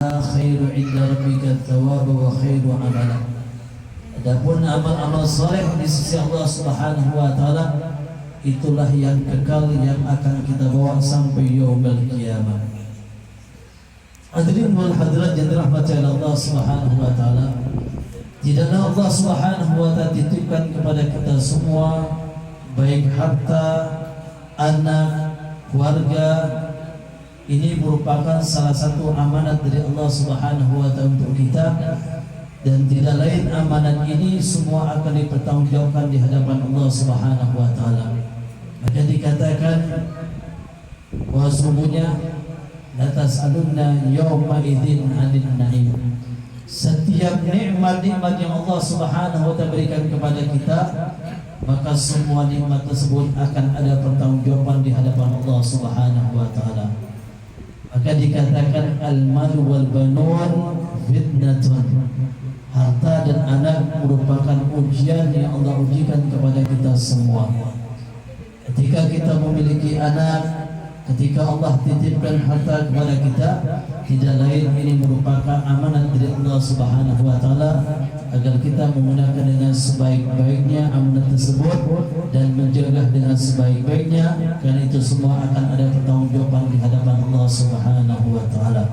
khairu inda rabbika thawabu wa khairu amala. Adapun amal-amal saleh di sisi Allah Subhanahu wa taala itulah yang kekal yang akan kita bawa sampai yaumul qiyamah. Hadirin wal hadirat yang dirahmati Allah Subhanahu wa taala, tidaklah Allah Subhanahu wa taala titipkan kepada kita semua baik harta, anak, keluarga. Ini merupakan salah satu amanat dari Allah Subhanahu wa taala untuk kita, dan tidak lain amanat ini semua akan dipertanggungjawabkan di hadapan Allah Subhanahu wa taala. Maka dikatakan bahwa sungguhnya la tas'alunna yawma idzin 'anil na'im. Setiap nikmat-nikmat yang Allah Subhanahu wa taala berikan kepada kita, maka semua nikmat tersebut akan ada pertanggungjawaban di hadapan Allah Subhanahu wa taala. Maka dikatakan al-malu wal banun fitnatun. Harta dan anak merupakan ujian yang Allah ujikan kepada kita semua. Ketika kita memiliki anak, ketika Allah titipkan harta kepada kita, tidak lain ini merupakan amanat dari Allah Subhanahu wa taala agar kita menggunakan dengan sebaik-baiknya amanat tersebut dan menjaga dengan sebaik-baiknya, karena itu semua akan ada pertanggungjawaban di hadapan Allah Subhanahu wa taala.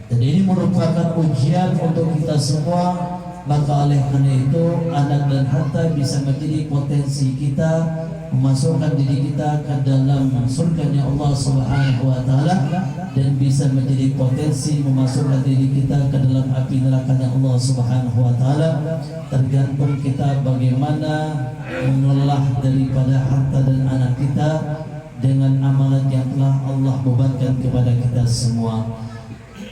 Dan ini merupakan ujian untuk kita semua. Maka oleh karena itu anak dan harta bisa menjadi potensi kita memasukkan diri kita ke dalam surganya Allah Subhanahu wa taala, dan bisa menjadi potensi memasukkan diri kita ke dalam api nerakanya Allah Subhanahu wa taala. Tergantung kita bagaimana mengolah daripada harta dan anak kita dengan amalan yang telah Allah bebankan kepada kita semua.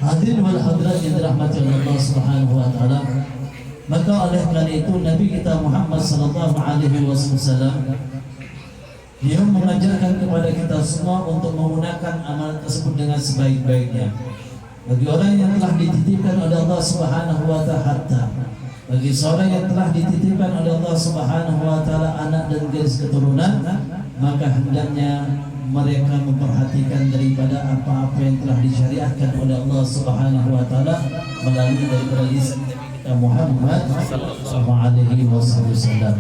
Hadirin wal hadirat yang dirahmati Allah Subhanahu wa taala, maka oleh karena itu Nabi kita Muhammad sallallahu alaihi wasallam dia mengajarkan kepada kita semua untuk menggunakan amal tersebut dengan sebaik-baiknya. Bagi orang yang telah dititipkan oleh Allah Subhanahu wa taala harta, bagi seorang yang telah dititipkan oleh Allah Subhanahu wa taala anak dan garis keturunan, maka hendaknya mereka memperhatikan daripada apa-apa yang telah disyariatkan oleh Allah Subhanahu wa taala melalui daripada lisan Muhammad sallallahu alaihi wasallam.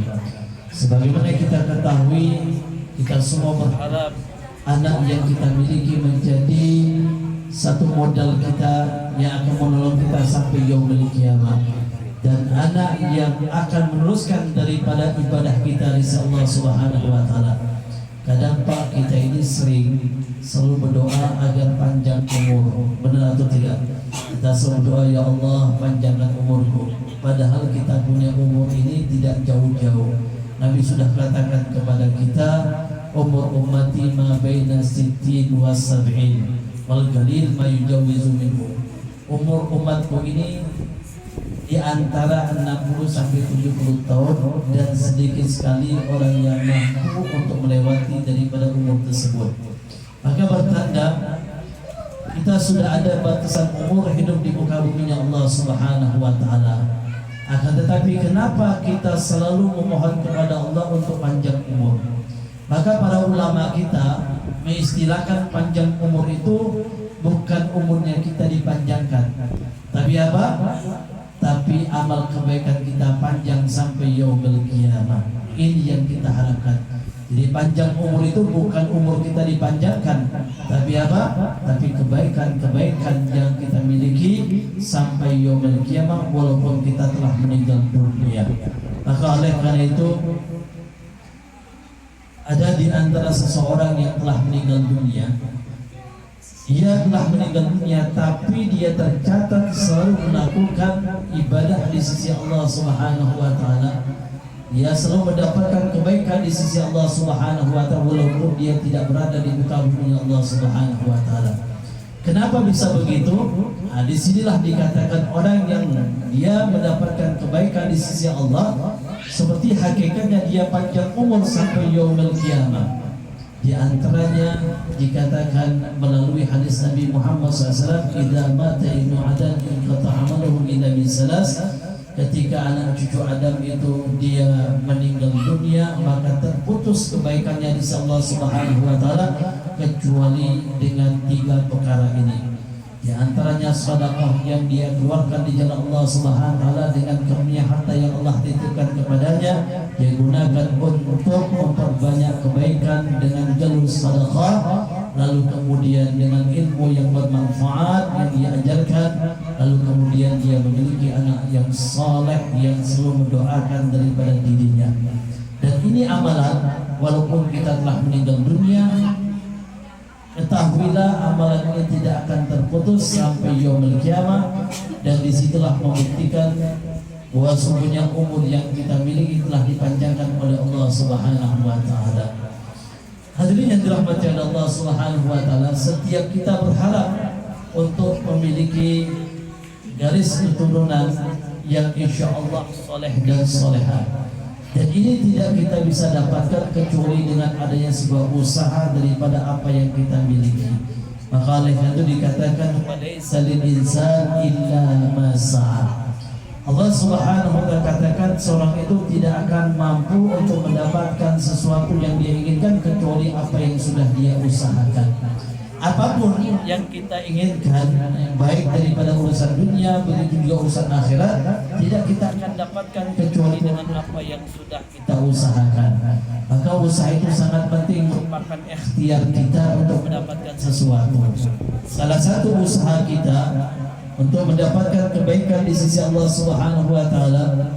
Sebagaimana kita ketahui, kita semua berharap anak yang kita miliki menjadi satu modal kita yang akan menolong kita sampai yaumul qiyamah, dan anak yang akan meneruskan daripada ibadah kita di Allah Subhanahu wa taala. Kadang Pak, kita ini selalu berdoa agar panjang umur, benar atau tidak? Kita selalu doa, ya Allah panjangkan umurku, padahal kita punya umur ini tidak jauh-jauh. Nabi sudah katakan kepada kita, umur ummati ma baina sittin wa sab'in wal qalil ma yujawizu minhu. Umur umatku ini di antara 60 sampai 70 tahun, dan sedikit sekali orang yang mampu untuk melewati daripada umur tersebut. Maka bertanda kita sudah ada batasan umur hidup di muka bumi Allah Subhanahu wa taala. Akan tetapi kenapa kita selalu memohon kepada Allah untuk panjang umur? Maka para ulama kita mengistilahkan panjang umur itu bukan umurnya kita dipanjangkan, tapi apa? Tapi amal kebaikan kita panjang sampai yaumul qiyamah. Ini yang kita harapkan. Jadi panjang umur itu bukan umur kita dipanjangkan, tapi apa? Tapi kebaikan-kebaikan yang kita miliki sampai yaumul qiyamah walaupun kita telah meninggal dunia. Maka oleh karena itu ada di antara seseorang yang telah meninggal dunia. Ia telah meninggal dunia, tapi dia tercatat selalu melakukan ibadah di sisi Allah Subhanahu wa taala. Dia selalu mendapatkan kebaikan di sisi Allah Subhanahu wa taala walaupun dia tidak berada di muka bumi Allah Subhanahu wa taala. Kenapa bisa begitu? Nah, disinilah dikatakan orang yang dia mendapatkan kebaikan di sisi Allah seperti hakikatnya dia panjang umur sampai yaumul qiyamah. Di antaranya dikatakan melalui hadis Nabi Muhammad SAW, idza mata ibnu Adam inqata amaluhu illa min salas. Ketika anak cucu Adam itu dia meninggal dunia, maka terputus kebaikannya di Allah Subhanahu wa taala kecuali dengan 3 perkara ini. Di antaranya sedekah yang dia keluarkan di jalan Allah Subhanahu wa taala dengan karunia harta yang Allah titipkan kepadanya, dia gunakan untuk memperbanyak kebaikan dengan jalur sedekah, lalu kemudian dengan ilmu yang bermanfaat yang dia ajarkan, lalu kemudian dia memiliki anak yang saleh yang selalu mendoakan daripada dirinya. Dan ini amalan walaupun kita telah meninggal dunia, ketahuilah amalan ini tidak akan terputus sampai yaumul kiamah, dan disitulah membuktikan bahwa sungguhnya umur yang kita miliki telah dipanjangkan oleh Allah Subhanahu wa taala. Hadirin yang dirahmati Allah Subhanahu wa taala, setiap kita berharap untuk memiliki garis keturunan yang insyaallah saleh dan salehah. Dan ini tidak kita bisa dapatkan kecuali dengan adanya sebuah usaha daripada apa yang kita miliki. Maka oleh itu dikatakan walaisa lil insan illa ma sa'a. Allah Subhanahu wa taala katakan seorang itu tidak akan mampu untuk mendapatkan sesuatu yang dia inginkan kecuali apa yang sudah dia usahakan. Apapun yang kita inginkan, baik daripada urusan dunia begitu juga urusan akhirat, tidak kita akan dapatkan kecuali dengan apa yang sudah kita usahakan. Maka usaha itu sangat penting, merupakan ikhtiar kita untuk mendapatkan sesuatu. Salah satu usaha kita untuk mendapatkan kebaikan di sisi Allah Subhanahu wa taala,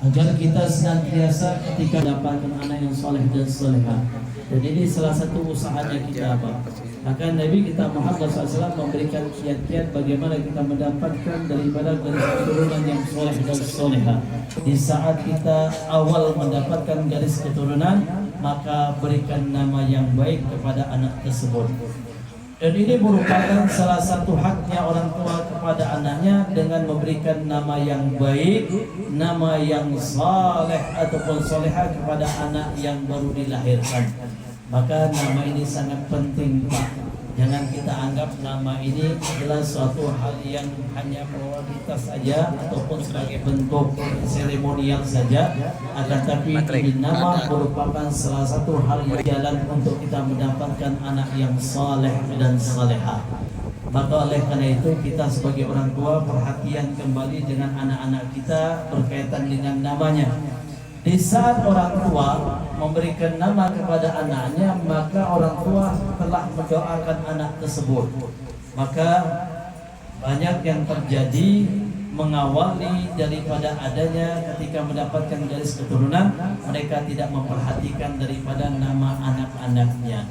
agar kita senantiasa ketika mendapatkan anak yang soleh dan solehah. Dan ini salah satu usahanya kita, Pak. Maka Nabi kita Muhammad SAW memberikan kiat-kiat bagaimana kita mendapatkan daripada garis keturunan yang soleh dan solehah. Di saat kita awal mendapatkan garis keturunan, maka berikan nama yang baik kepada anak tersebut. Dan ini merupakan salah satu haknya orang tua kepada anaknya dengan memberikan nama yang baik, nama yang saleh ataupun solehah kepada anak yang baru dilahirkan. Maka nama ini sangat penting, Pak. Jangan kita anggap nama ini adalah suatu hal yang hanya formalitas saja ataupun sebagai bentuk seremonial saja, akan tapi ini nama merupakan salah satu hal yang jalan untuk kita mendapatkan anak yang saleh dan salehah. Maka oleh karena itu kita sebagai orang tua perhatian kembali dengan anak-anak kita berkaitan dengan namanya. Di saat orang tua memberikan nama kepada anaknya, maka orang tua telah mendoakan anak tersebut. Maka banyak yang terjadi mengawali daripada adanya ketika mendapatkan garis keturunan, mereka tidak memperhatikan daripada nama anak-anaknya.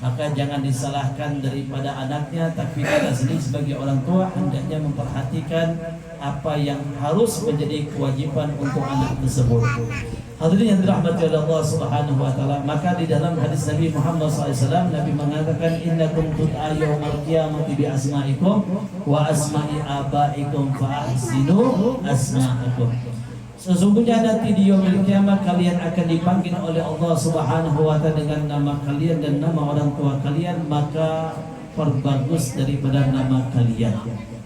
Maka jangan disalahkan daripada anaknya, tapi kita sendiri sebagai orang tua hendaknya memperhatikan apa yang harus menjadi kewajiban untuk anak tersebut. Hadirin yang dirahmati oleh Allah Subhanahu wa taala, maka di dalam hadis Nabi Muhammad SAW, Nabi mengatakan innakum tud'a yaumal qiyamati bi asma'ikum wa asma'i abaikum fa ahsinu asma'akum. Sesungguhnya nanti di yaumil kiamat kalian akan dipanggil oleh Allah Subhanahu wa taala dengan nama kalian dan nama orang tua kalian, maka perbagus daripada nama kalian.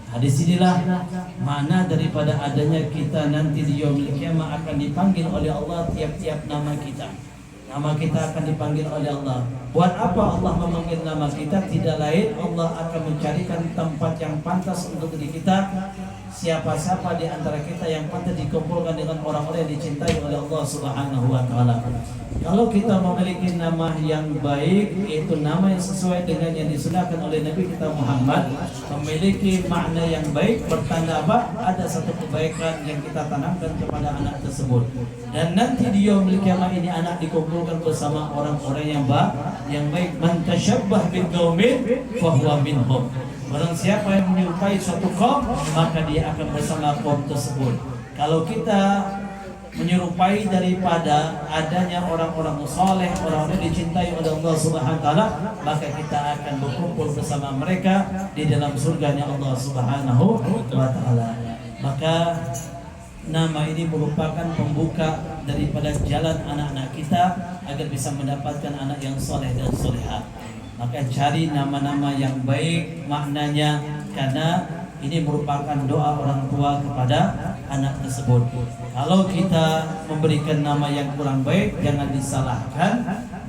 Hadis inilah makna daripada adanya kita nanti di yaumil kiamat akan dipanggil oleh Allah tiap-tiap nama kita. Nama kita akan dipanggil oleh Allah. Buat apa Allah memanggil nama kita? Tidak lain Allah akan mencarikan tempat yang pantas untuk diri kita. Siapa-siapa di antara kita yang pantas dikumpulkan dengan orang-orang yang dicintai oleh Allah Subhanahu wa taala. Kalau kita memiliki nama yang baik, yaitu nama yang sesuai dengan yang disunahkan oleh Nabi kita Muhammad, memiliki makna yang baik, bertanda apa? Ada satu kebaikan yang kita tanamkan kepada anak tersebut. Dan nanti di yaumil kiamat ini anak dikumpulkan bersama orang-orang yang baik. Man tasyabbah bil qaumin fa huwa minhum. Barang siapa yang menyerupai suatu kaum, maka dia akan bersama kaum tersebut. Kalau kita menyerupai daripada adanya orang-orang saleh, orang-orang dicintai oleh Allah Subhanahu wa taala, maka kita akan berkumpul bersama mereka di dalam surganya Allah Subhanahu wa taala. Maka nama ini merupakan pembuka daripada jalan anak-anak kita agar bisa mendapatkan anak yang saleh dan salehah. Maka cari nama-nama yang baik, maknanya karena ini merupakan doa orang tua kepada anak tersebut. Kalau kita memberikan nama yang kurang baik, jangan disalahkan,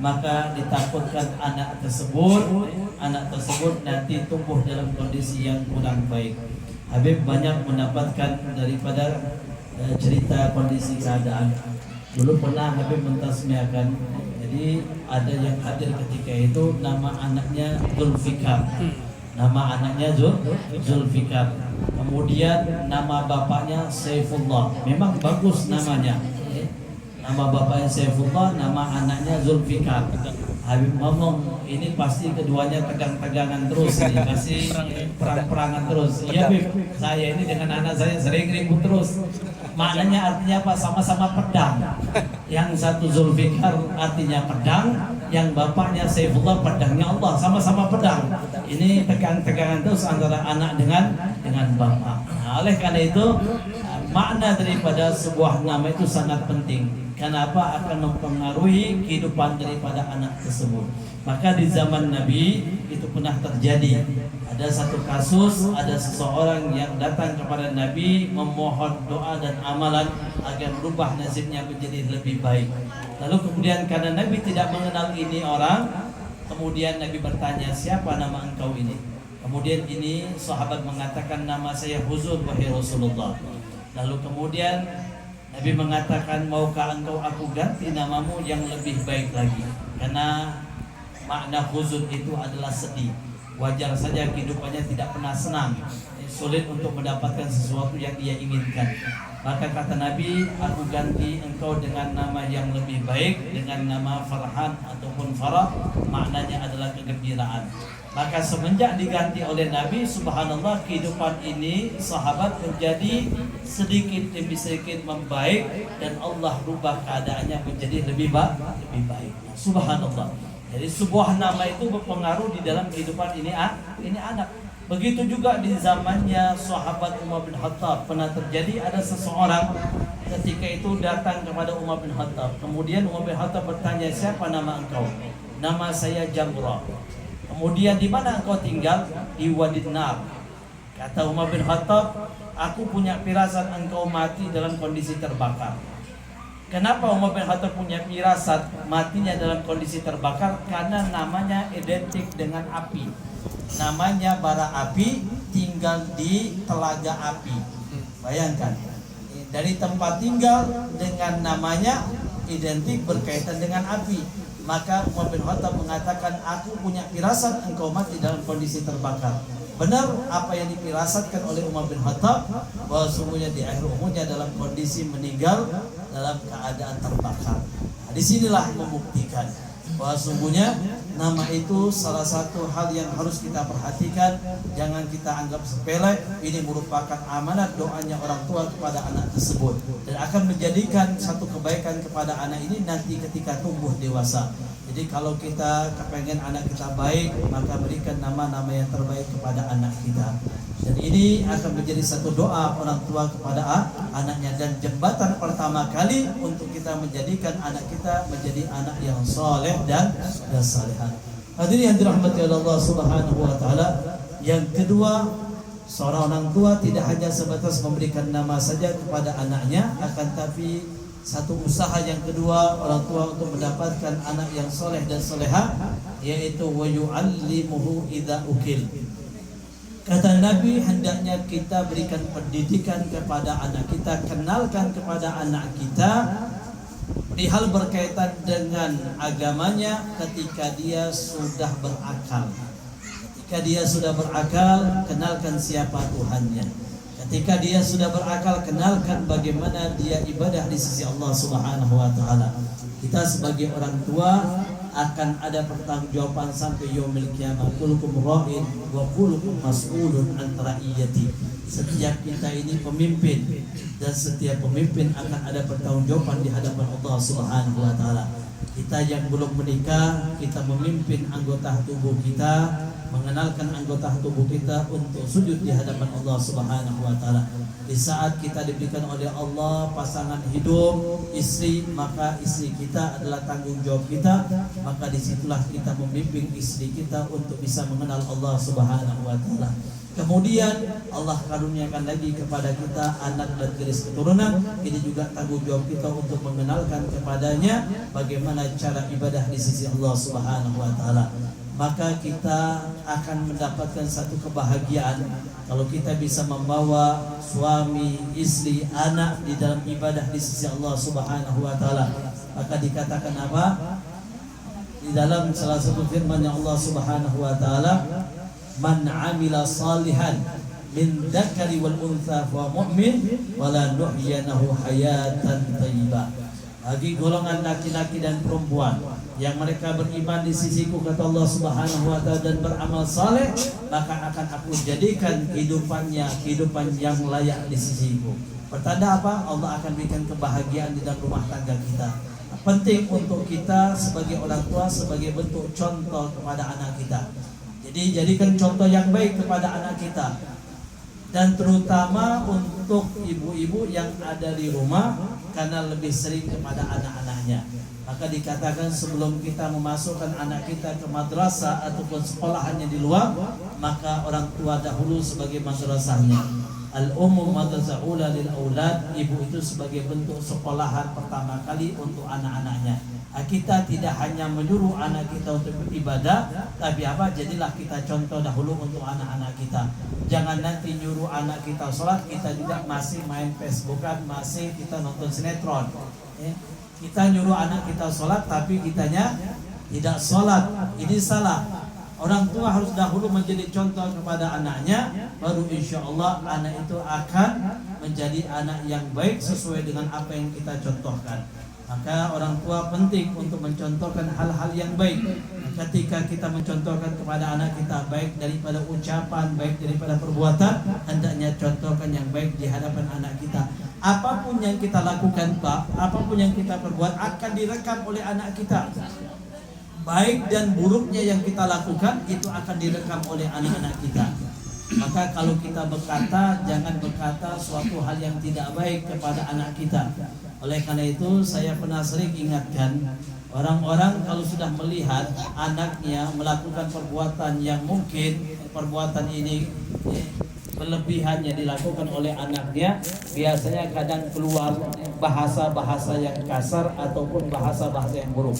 maka ditakutkan anak tersebut anak tersebut nanti tumbuh dalam kondisi yang kurang baik. Habib banyak mendapatkan daripada cerita kondisi keadaan. Dulu pernah Habib mentasmiakan, jadi ada yang hadir ketika itu, nama anaknya Zulfikar. Nama anaknya Zulfikar. Kemudian nama bapaknya Saifullah. Memang bagus namanya. Nama bapaknya Saifullah, nama anaknya Zulfikar. Habib ngomong, ini pasti keduanya tegang-tegangan terus, ini pasti perang-perangan terus. Iya Habib, saya ini dengan anak saya sering ribut terus. Maknanya artinya apa? Sama-sama pedang. Yang satu Zulfikar artinya pedang, yang bapaknya Saifullah pedangnya Allah, sama-sama pedang. Ini tegang-tegangan terus antara anak dengan bapak. Nah, oleh karena itu makna daripada sebuah nama itu sangat penting. Kenapa? Akan mempengaruhi kehidupan daripada anak tersebut. Maka di zaman Nabi itu pernah terjadi. Ada satu kasus, ada seseorang yang datang kepada Nabi memohon doa dan amalan agar berubah nasibnya menjadi lebih baik. Lalu kemudian karena Nabi tidak mengenal ini orang, kemudian Nabi bertanya, siapa nama engkau ini? Kemudian ini sahabat mengatakan, nama saya Huzun wahai Rasulullah. Lalu kemudian Nabi mengatakan, maukah engkau aku ganti namamu yang lebih baik lagi? Karena makna huzun itu adalah sedih. Wajar saja kehidupannya tidak pernah senang, sulit untuk mendapatkan sesuatu yang dia inginkan. Maka kata Nabi, aku ganti engkau dengan nama yang lebih baik, dengan nama Farhan ataupun Farah, maknanya adalah kegembiraan. Maka semenjak diganti oleh Nabi, subhanallah, kehidupan ini sahabat menjadi sedikit demi sedikit membaik, dan Allah rubah keadaannya menjadi lebih baik. Subhanallah. Jadi sebuah nama itu berpengaruh di dalam kehidupan ini anak. Begitu juga di zamannya sahabat Umar bin Khattab, pernah terjadi ada seseorang ketika itu datang kepada Umar bin Khattab. Kemudian Umar bin Khattab bertanya, siapa nama engkau? Nama saya Jamrah. Kemudian di mana engkau tinggal? Di Wadi Nar. Kata Umar bin Khattab, aku punya firasat engkau mati dalam kondisi terbakar. Kenapa Umar bin Khattab punya firasat matinya dalam kondisi terbakar? Karena namanya identik dengan api. Namanya bara api, tinggal di telaga api. Bayangkan, dari tempat tinggal dengan namanya identik berkaitan dengan api. Maka Umar bin Khattab mengatakan, aku punya firasat engkau mati dalam kondisi terbakar. Benar apa yang difirasatkan oleh Umar bin Khattab, bahwa sungguhnya di akhir umurnya dalam kondisi meninggal dalam keadaan terbakar. Nah, disinilah membuktikan bahwa sungguhnya nama itu salah satu hal yang harus kita perhatikan. Jangan kita anggap sepele. Ini merupakan amanat doanya orang tua kepada anak tersebut, dan akan menjadikan satu kebaikan kepada anak ini nanti ketika tumbuh dewasa. Jadi kalau kita kepengen anak kita baik, maka berikan nama-nama yang terbaik kepada anak kita. Dan ini akan menjadi satu doa orang tua kepada anaknya, dan jembatan pertama kali untuk kita menjadikan anak kita menjadi anak yang soleh dan salehan. Hadirin yang dirahmati Allah Subhanahu wa taala. Yang kedua, seorang orang tua tidak hanya sebatas memberikan nama saja kepada anaknya, akan tapi satu usaha yang kedua orang tua untuk mendapatkan anak yang soleh dan soleha, yaitu wa yu'allimuhu idza ukil. Kata Nabi, hendaknya kita berikan pendidikan kepada anak kita, kenalkan kepada anak kita perihal berkaitan dengan agamanya ketika dia sudah berakal. Ketika dia sudah berakal, kenalkan siapa Tuhannya. Ketika dia sudah berakal, kenalkan bagaimana dia ibadah di sisi Allah Subhanahu wa taala. Kita sebagai orang tua akan ada pertanggungjawaban sampai yaumil qiyamah. Kullukum ra'in wa kullukum mas'ulun an ra'iyati. Setiap kita ini pemimpin, dan setiap pemimpin akan ada pertanggungjawaban di hadapan Allah Subhanahu wa taala. Kita yang belum menikah, kita memimpin anggota tubuh kita, mengenalkan anggota tubuh kita untuk sujud di hadapan Allah Subhanahu wa taala. Di saat kita diberikan oleh Allah pasangan hidup, istri, maka istri kita adalah tanggung jawab kita. Maka disitulah kita membimbing istri kita untuk bisa mengenal Allah Subhanahu wa taala. Kemudian Allah karuniakan lagi kepada kita anak dan garis keturunan. Ini juga tanggung jawab kita untuk mengenalkan kepadanya bagaimana cara ibadah di sisi Allah Subhanahu wa taala. maka kita akan mendapatkan satu kebahagiaan kalau kita bisa membawa suami, istri, anak di dalam ibadah di sisi Allah Subhanahu wa taala. Maka dikatakan apa? Di dalam salah satu firman yang Allah Subhanahu wa taala, "Man 'amila salihan min dzakari wal untha fa mu'min wala nuhyanahu hayatan thayyibah." Bagi golongan laki-laki dan perempuan yang mereka beriman di sisiku, kata Allah Subhanahu wa taala, dan beramal saleh, maka akan aku jadikan kehidupan yang layak di sisiku. Pertanda apa? Allah akan berikan kebahagiaan di dalam rumah tangga kita. Penting untuk kita sebagai orang tua sebagai bentuk contoh kepada anak kita. Jadi jadikan contoh yang baik kepada anak kita, dan terutama untuk ibu-ibu yang ada di rumah karena lebih sering kepada anak-anaknya. Maka dikatakan sebelum kita memasukkan anak kita ke madrasah ataupun sekolahannya di luar, maka orang tua dahulu sebagai madrasahnya. Al-ummu madrasah ula lil aulad, ibu itu sebagai bentuk sekolahan pertama kali untuk anak-anaknya. Kita tidak hanya menyuruh anak kita untuk beribadah, tapi apa? Jadilah kita contoh dahulu untuk anak-anak kita. Jangan nanti nyuruh anak kita sholat, kita juga masih main Facebookan, masih kita nonton sinetron. Kita nyuruh anak kita sholat, tapi kitanya tidak sholat. Ini salah. Orang tua harus dahulu menjadi contoh kepada anaknya, baru insya Allah anak itu akan menjadi anak yang baik sesuai dengan apa yang kita contohkan. Maka orang tua penting untuk mencontohkan hal-hal yang baik. Ketika kita mencontohkan kepada anak kita, baik daripada ucapan, baik daripada perbuatan, hendaknya contohkan yang baik di hadapan anak kita. Apapun yang kita lakukan, Pak, apapun yang kita perbuat akan direkam oleh anak kita. Baik dan buruknya yang kita lakukan itu akan direkam oleh anak-anak kita. Maka kalau kita berkata, jangan berkata suatu hal yang tidak baik kepada anak kita. Oleh karena itu saya pernah sering ingatkan orang-orang kalau sudah melihat anaknya melakukan perbuatan yang mungkin perbuatan ini berlebihannya dilakukan oleh anaknya, biasanya kadang keluar bahasa-bahasa yang kasar ataupun bahasa-bahasa yang buruk.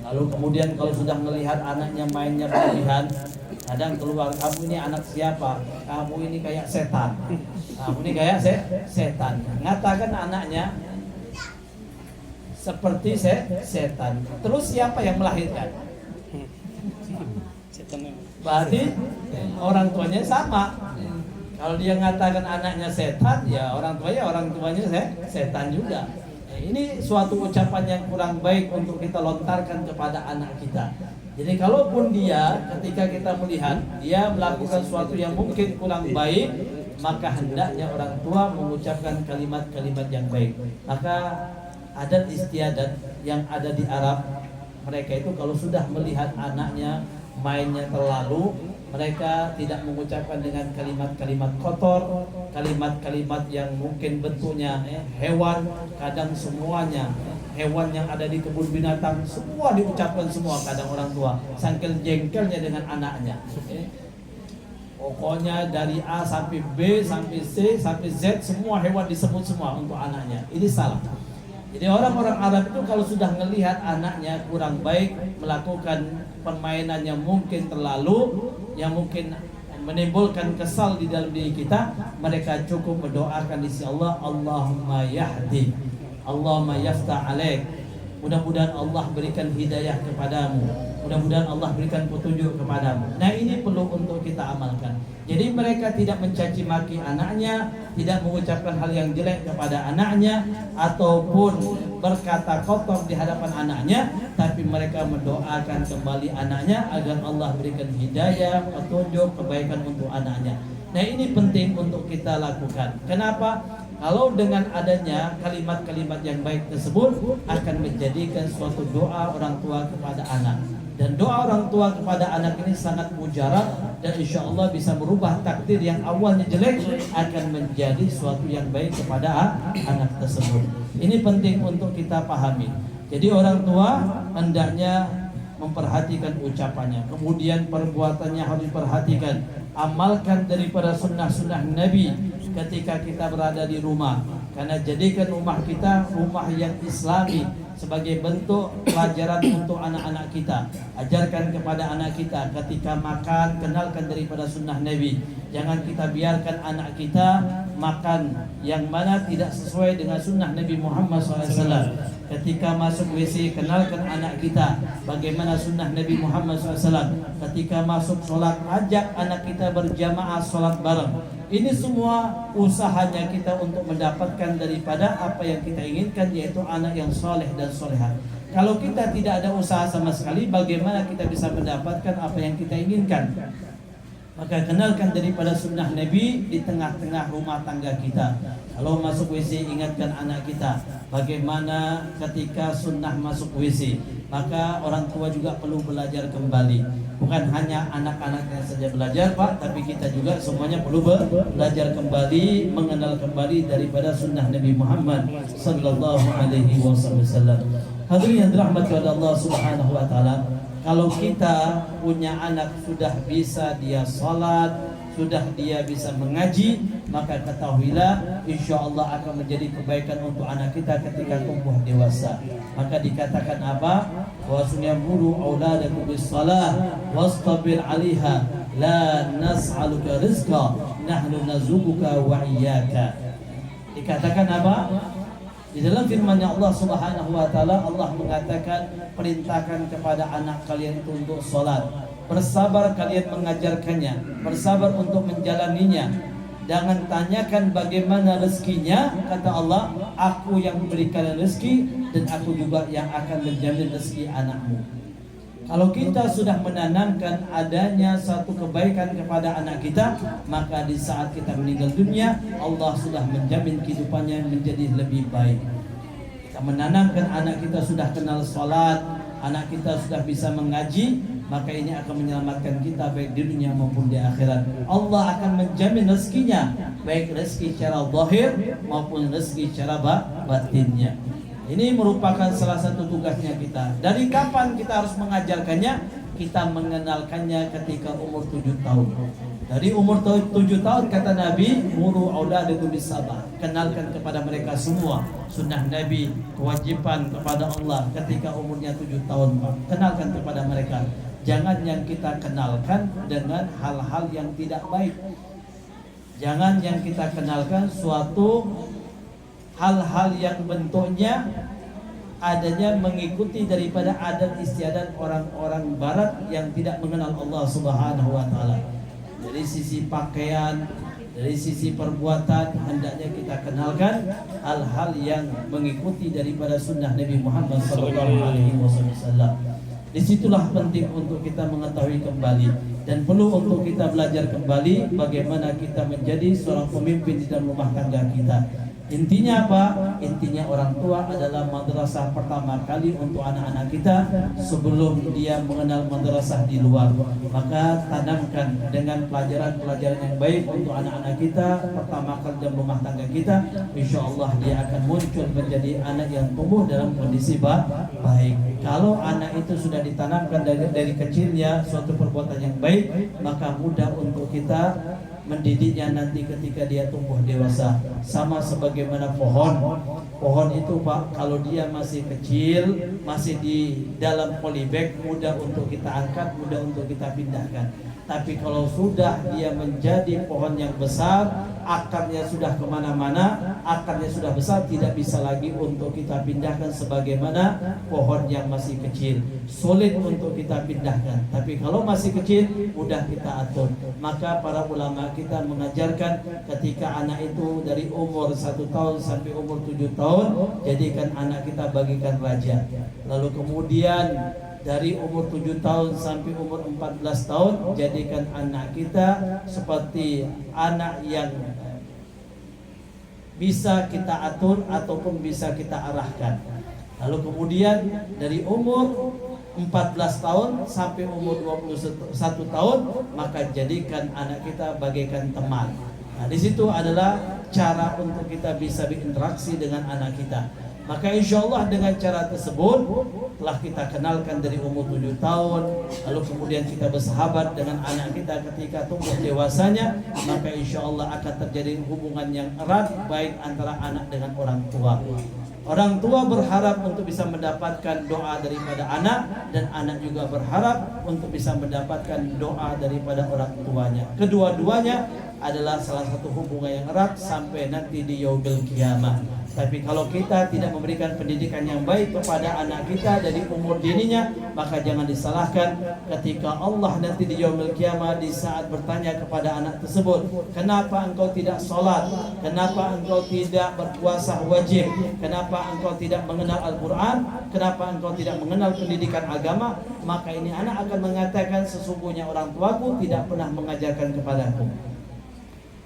Lalu kemudian kalau sudah melihat anaknya mainnya berlebihan, kadang keluar, "Kamu ini anak siapa? Kamu ini kayak setan. Kamu ini kayak setan." Ngatakan anaknya seperti setan. Terus siapa yang melahirkan? Berarti orang tuanya sama. Kalau dia mengatakan anaknya setan, ya orang tuanya setan juga. Ini suatu ucapan yang kurang baik untuk kita lontarkan kepada anak kita. Jadi kalaupun dia ketika kita melihat dia melakukan sesuatu yang mungkin kurang baik, maka hendaknya orang tua mengucapkan kalimat-kalimat yang baik. Maka adat istiadat yang ada di Arab, mereka itu kalau sudah melihat anaknya mainnya terlalu, mereka tidak mengucapkan dengan kalimat-kalimat kotor, kalimat-kalimat yang mungkin bentuknya hewan, kadang semuanya hewan yang ada di kebun binatang semua diucapkan semua kadang orang tua, saking jengkelnya dengan anaknya. Pokoknya dari A sampai B sampai C sampai Z semua hewan disebut semua untuk anaknya. Ini salah. Jadi orang-orang Arab itu kalau sudah melihat anaknya kurang baik, melakukan permainan yang mungkin terlalu, yang mungkin menimbulkan kesal di dalam diri kita, mereka cukup mendoakan di sisi Allah, Allahumma yahdi, Allahumma yaftah alaik. Mudah-mudahan Allah berikan hidayah kepadamu, mudah-mudahan Allah berikan petunjuk kepadamu. Nah ini perlu untuk kita amalkan. Jadi mereka tidak mencaci maki anaknya, tidak mengucapkan hal yang jelek kepada anaknya, ataupun berkata kotor di hadapan anaknya, tapi mereka mendoakan kembali anaknya agar Allah berikan hidayah, petunjuk, kebaikan untuk anaknya. Nah ini penting untuk kita lakukan. Kenapa? Kalau dengan adanya kalimat-kalimat yang baik tersebut akan menjadikan suatu doa orang tua kepada anak. Dan doa orang tua kepada anak ini sangat mujarab, dan insya Allah bisa merubah takdir yang awalnya jelek akan menjadi suatu yang baik kepada anak tersebut. Ini penting untuk kita pahami. Jadi orang tua hendaknya memperhatikan ucapannya, kemudian perbuatannya harus diperhatikan. Amalkan daripada sunnah-sunnah Nabi ketika kita berada di rumah, karena jadikan rumah kita rumah yang islami, sebagai bentuk pelajaran untuk anak-anak kita. Ajarkan kepada anak kita ketika makan, kenalkan daripada sunnah Nabi. Jangan kita biarkan anak kita makan yang mana tidak sesuai dengan sunnah Nabi Muhammad SAW. Ketika masuk WC, kenalkan anak kita bagaimana sunnah Nabi Muhammad SAW. Ketika masuk sholat, ajak anak kita berjamaah sholat bareng. Ini semua usahanya kita untuk mendapatkan daripada apa yang kita inginkan, yaitu anak yang soleh dan soleha. Kalau kita tidak ada usaha sama sekali, bagaimana kita bisa mendapatkan apa yang kita inginkan? Maka kenalkan daripada sunnah Nabi di tengah-tengah rumah tangga kita. Kalau masuk WC, ingatkan anak kita bagaimana ketika sunnah masuk WC. Maka orang tua juga perlu belajar kembali. Bukan hanya anak-anaknya saja belajar, Pak, tapi kita juga semuanya perlu belajar kembali, mengenal kembali daripada sunnah Nabi Muhammad sallallahu alaihi wasallam. Hadirin yang dirahmati oleh Allah Subhanahu wa taala, kalau kita punya anak sudah bisa dia salat, sudah dia bisa mengaji, maka ketahuilah insyaallah akan menjadi kebaikan untuk anak kita ketika tumbuh dewasa. Maka dikatakan apa? Wasnya muru auladakum bis-shalah wastabir 'alaiha la nas'aluka rizqa nahnu narzuquka wa iyyaka. Dikatakan apa? Di dalam firman-Nya Allah Subhanahu wa taala, Allah mengatakan, perintahkan kepada anak kalian itu untuk salat. Bersabar kalian mengajarkannya, bersabar untuk menjalaninya. Jangan tanyakan bagaimana rezekinya, kata Allah, aku yang memberikan rezeki dan aku juga yang akan menjamin rezeki anakmu. Kalau kita sudah menanamkan adanya satu kebaikan kepada anak kita, maka di saat kita meninggal dunia, Allah sudah menjamin kehidupannya menjadi lebih baik. Kita menanamkan anak kita sudah kenal salat, anak kita sudah bisa mengaji, maka ini akan menyelamatkan kita baik di dunia maupun di akhirat. Allah akan menjamin rezekinya, baik rezeki secara zahir maupun rezeki secara batinnya. Ini merupakan salah satu tugasnya kita. Dari kapan kita harus mengajarkannya? Kita mengenalkannya ketika umur 7 tahun. Dari umur 7 tahun kata Nabi, muru auladakum bis-salah. Kenalkan kepada mereka semua sunnah Nabi, kewajiban kepada Allah ketika umurnya 7 tahun. Kenalkan kepada mereka. Jangan yang kita kenalkan dengan hal-hal yang tidak baik. Jangan yang kita kenalkan suatu hal-hal yang bentuknya adanya mengikuti daripada adat istiadat orang-orang barat yang tidak mengenal Allah Subhanahu wa taala. Dari sisi pakaian, dari sisi perbuatan, hendaknya kita kenalkan hal-hal yang mengikuti daripada sunnah Nabi Muhammad sallallahu alaihi wasallam. Disitulah penting untuk kita mengetahui kembali dan perlu untuk kita belajar kembali bagaimana kita menjadi seorang pemimpin di dalam rumah tangga kita. Intinya apa? Intinya orang tua adalah madrasah pertama kali untuk anak-anak kita sebelum dia mengenal madrasah di luar. Maka tanamkan dengan pelajaran-pelajaran yang baik untuk anak-anak kita pertama kali dalam rumah tangga kita. Insya Allah dia akan muncul menjadi anak yang tumbuh dalam kondisi baik. Kalau anak itu sudah ditanamkan dari kecilnya suatu perbuatan yang baik, maka mudah untuk kita mendidiknya nanti ketika dia tumbuh dewasa. Sama sebagaimana pohon itu Pak, kalau dia masih kecil, masih di dalam polybag, mudah untuk kita angkat, mudah untuk kita pindahkan. Tapi kalau sudah dia menjadi pohon yang besar, akarnya sudah kemana-mana, akarnya sudah besar, tidak bisa lagi untuk kita pindahkan sebagaimana pohon yang masih kecil. Sulit untuk kita pindahkan. Tapi kalau masih kecil, mudah kita atur. Maka para ulama kita mengajarkan ketika anak itu dari umur 1 tahun sampai umur 7 tahun, jadikan anak kita bagikan raja. Lalu kemudian dari umur 7 tahun sampai umur 14 tahun, jadikan anak kita seperti anak yang bisa kita atur ataupun bisa kita arahkan. Lalu kemudian dari umur 14 tahun sampai umur 21 tahun, maka jadikan anak kita bagaikan teman. Nah, di situ adalah cara untuk kita bisa berinteraksi dengan anak kita. Maka insya Allah dengan cara tersebut telah kita kenalkan dari umur 7 tahun, lalu kemudian kita bersahabat dengan anak kita ketika tumbuh dewasanya, maka insya Allah akan terjadi hubungan yang erat baik antara anak dengan orang tua. Orang tua berharap untuk bisa mendapatkan doa daripada anak, dan anak juga berharap untuk bisa mendapatkan doa daripada orang tuanya. Kedua-duanya adalah salah satu hubungan yang erat sampai nanti di yaumil qiyamah. Tapi kalau kita tidak memberikan pendidikan yang baik kepada anak kita dari umur dininya, maka jangan disalahkan ketika Allah nanti di yaumil qiyamah di saat bertanya kepada anak tersebut, kenapa engkau tidak sholat, kenapa engkau tidak berpuasa wajib, kenapa engkau tidak mengenal Al-Quran, kenapa engkau tidak mengenal pendidikan agama, maka ini anak akan mengatakan, sesungguhnya orang tuaku tidak pernah mengajarkan kepadaku,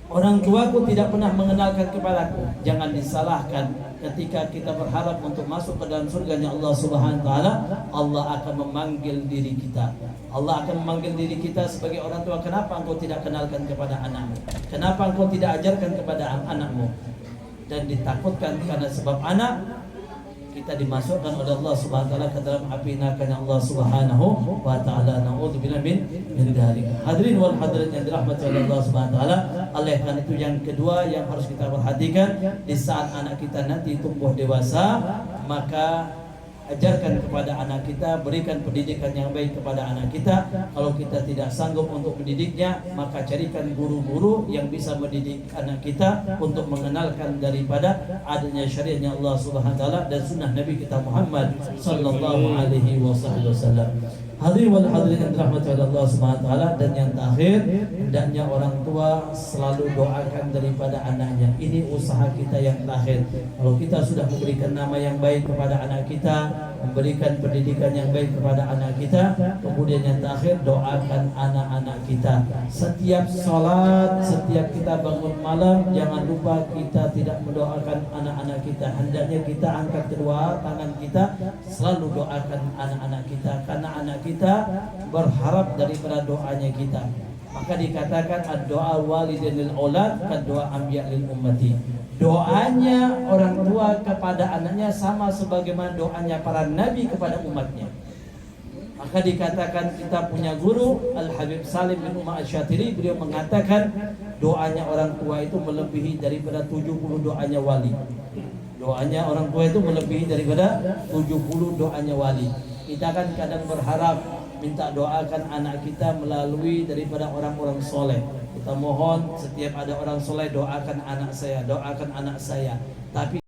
orang tuaku tidak pernah mengenalkan kepadaku. Jangan disalahkan ketika kita berharap untuk masuk ke dalam surganya Allah Subhanahu wa taala, Allah akan memanggil diri kita. Allah akan memanggil diri kita sebagai orang tua. Kenapa engkau tidak kenalkan kepada anakmu? Kenapa engkau tidak ajarkan kepada anakmu? Dan ditakutkan karena sebab anak kita dimasukkan oleh Allah Subhanahu wa taala ke dalam api neraka Allah Subhanahu wa taala. Nauzubillah min dzalik. Hadirin wal hadirat yang dirahmati oleh Allah Subhanahu wa taala, oleh karena itu yang kedua yang harus kita perhatikan di saat anak kita nanti tumbuh dewasa, maka ajarkan kepada anak kita, berikan pendidikan yang baik kepada anak kita. Kalau kita tidak sanggup untuk mendidiknya, maka carikan guru-guru yang bisa mendidik anak kita untuk mengenalkan daripada adanya syariatnya Allah Subhanahu wa taala dan sunnah Nabi kita Muhammad sallallahu alaihi wasallam. Hadirin wal hadirin yang dirahmati oleh Allah Subhanahu wa taala, dan yang terakhir, hendaknya orang tua selalu doakan daripada anaknya. Ini usaha kita yang terakhir. Kalau kita sudah memberikan nama yang baik kepada anak kita, memberikan pendidikan yang baik kepada anak kita, kemudian yang terakhir, doakan anak-anak kita. Setiap sholat, setiap kita bangun malam, jangan lupa kita tidak mendoakan anak-anak kita. Hendaknya kita angkat kedua tangan kita, selalu doakan anak-anak kita, karena anak kita berharap daripada doanya kita. Maka dikatakan ad-doa walidin lil aulad kad doa anbiya lil ummati. Doanya orang tua kepada anaknya sama sebagaimana doanya para nabi kepada umatnya. Maka dikatakan kita punya guru Al-Habib Salim bin Umar Asy-Syatiri, beliau mengatakan doanya orang tua itu melebihi daripada 70 doanya wali. Doanya orang tua itu melebihi daripada 70 doanya wali. Kita kan kadang berharap minta doakan anak kita melalui daripada orang-orang soleh. Kita mohon setiap ada orang soleh, doakan anak saya, doakan anak saya. Tapi